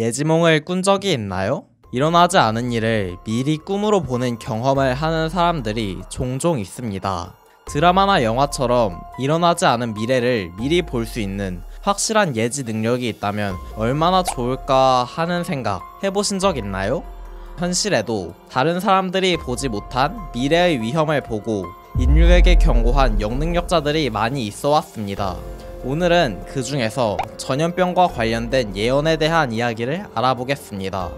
예지몽을 꾼 적이 있나요? 일어나지 않은 일을 미리 꿈으로 보는 경험을 하는 사람들이 종종 있습니다. 드라마나 영화처럼 일어나지 않은 미래를 미리 볼 수 있는 확실한 예지 능력이 있다면 얼마나 좋을까 하는 생각 해보신 적 있나요? 현실에도 다른 사람들이 보지 못한 미래의 위험을 보고 인류에게 경고한 영능력자들이 많이 있어 왔습니다. 오늘은 그 중에서 전염병과 관련된 예언에 대한 이야기를 알아보겠습니다.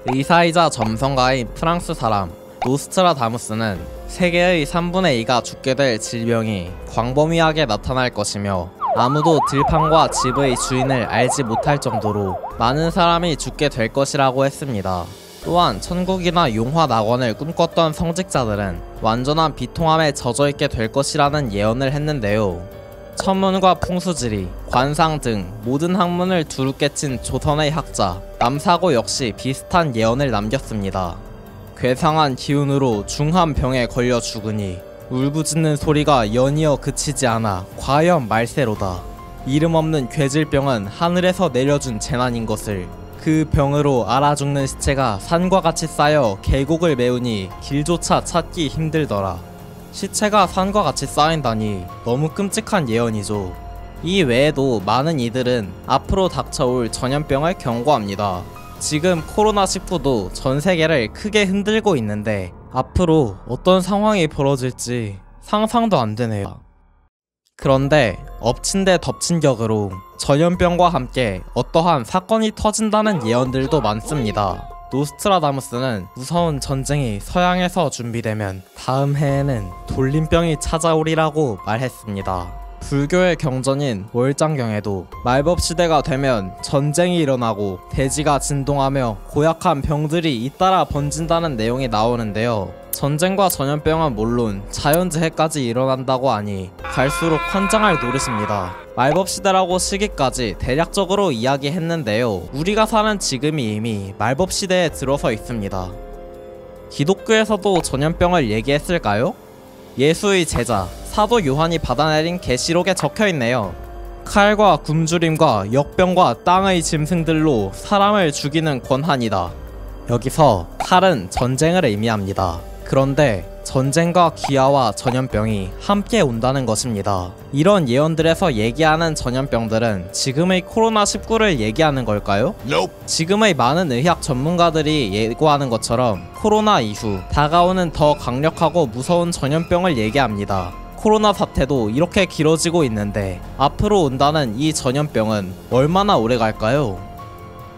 의사이자 점성가인 프랑스 사람 노스트라다무스는 세계의 3분의 2가 죽게 될 질병이 광범위하게 나타날 것이며 아무도 들판과 집의 주인을 알지 못할 정도로 많은 사람이 죽게 될 것이라고 했습니다. 또한 천국이나 용화 낙원을 꿈꿨던 성직자들은 완전한 비통함에 젖어있게 될 것이라는 예언을 했는데요. 천문과 풍수지리, 관상 등 모든 학문을 두루 깨친 조선의 학자 남사고 역시 비슷한 예언을 남겼습니다. 괴상한 기운으로 중한 병에 걸려 죽으니 울부짖는 소리가 연이어 그치지 않아 과연 말세로다. 이름 없는 괴질병은 하늘에서 내려준 재난인 것을 그 병으로 알아 죽는 시체가 산과 같이 쌓여 계곡을 메우니 길조차 찾기 힘들더라. 시체가 산과 같이 쌓인다니 너무 끔찍한 예언이죠. 이 외에도 많은 이들은 앞으로 닥쳐올 전염병을 경고합니다. 지금 코로나19도 전 세계를 크게 흔들고 있는데 앞으로 어떤 상황이 벌어질지 상상도 안 되네요. 그런데 엎친 데 덮친 격으로 전염병과 함께 어떠한 사건이 터진다는 예언들도 많습니다. 노스트라다무스는 무서운 전쟁이 서양에서 준비되면 다음 해에는 돌림병이 찾아오리라고 말했습니다. 불교의 경전인 월장경에도 말법시대가 되면 전쟁이 일어나고 대지가 진동하며 고약한 병들이 잇따라 번진다는 내용이 나오는데요. 전쟁과 전염병은 물론 자연재해까지 일어난다고 하니 갈수록 환장할 노릇입니다. 말법시대라고 시기까지 대략적으로 이야기했는데요. 우리가 사는 지금이 이미 말법시대에 들어서 있습니다. 기독교에서도 전염병을 얘기했을까요? 예수의 제자 사도 요한이 받아내린 계시록에 적혀있네요. 칼과 굶주림과 역병과 땅의 짐승들로 사람을 죽이는 권한이다. 여기서 칼은 전쟁을 의미합니다. 그런데 전쟁과 기아와 전염병이 함께 온다는 것입니다. 이런 예언들에서 얘기하는 전염병들은 지금의 코로나19를 얘기하는 걸까요? 지금의 많은 의학 전문가들이 예고하는 것처럼 코로나 이후 다가오는 더 강력하고 무서운 전염병을 얘기합니다. 코로나 사태도 이렇게 길어지고 있는데 앞으로 온다는 이 전염병은 얼마나 오래 갈까요?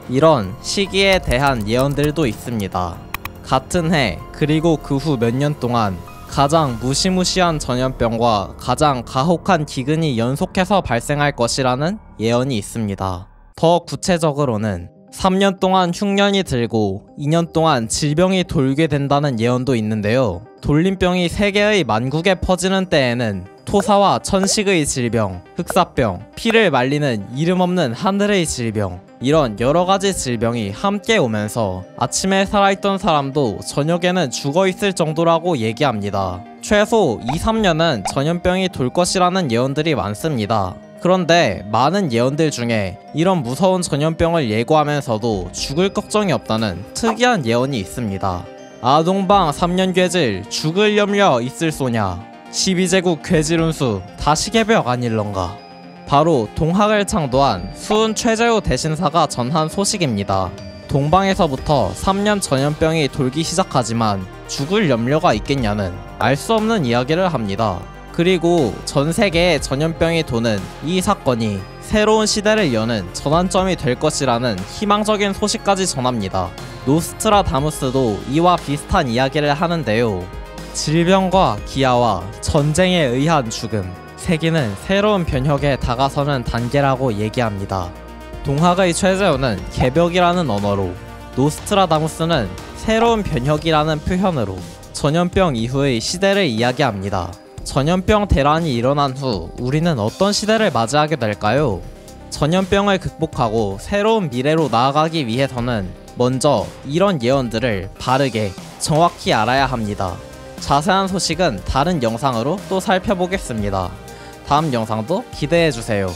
이런 시기에 대한 예언들도 있습니다. 같은 해 그리고 그 후 몇 년 동안 가장 무시무시한 전염병과 가장 가혹한 기근이 연속해서 발생할 것이라는 예언이 있습니다. 더 구체적으로는 3년 동안 흉년이 들고 2년 동안 질병이 돌게 된다는 예언도 있는데요. 돌림병이 세계의 만국에 퍼지는 때에는 토사와 천식의 질병, 흑사병, 피를 말리는 이름 없는 하늘의 질병, 이런 여러가지 질병이 함께 오면서 아침에 살아있던 사람도 저녁에는 죽어있을 정도라고 얘기합니다. 최소 2-3년은 전염병이 돌 것이라는 예언들이 많습니다. 그런데 많은 예언들 중에 이런 무서운 전염병을 예고하면서도 죽을 걱정이 없다는 특이한 예언이 있습니다. 아동방 3년 괴질 죽을 염려 있을 소냐, 12제국 괴질운수 다시개벽 아닐런가. 바로 동학을 창도한 수은 최재우 대신사가 전한 소식입니다. 동방에서부터 3년 전염병이 돌기 시작하지만 죽을 염려가 있겠냐는 알 수 없는 이야기를 합니다. 그리고 전 세계에 전염병이 도는 이 사건이 새로운 시대를 여는 전환점이 될 것이라는 희망적인 소식까지 전합니다. 노스트라다무스도 이와 비슷한 이야기를 하는데요. 질병과 기아와 전쟁에 의한 죽음, 세기는 새로운 변혁에 다가서는 단계라고 얘기합니다. 동학의 최재우는 개벽이라는 언어로, 노스트라다무스는 새로운 변혁이라는 표현으로 전염병 이후의 시대를 이야기합니다. 전염병 대란이 일어난 후 우리는 어떤 시대를 맞이하게 될까요? 전염병을 극복하고 새로운 미래로 나아가기 위해서는 먼저 이런 예언들을 바르게 정확히 알아야 합니다. 자세한 소식은 다른 영상으로 또 살펴보겠습니다. 다음 영상도 기대해주세요.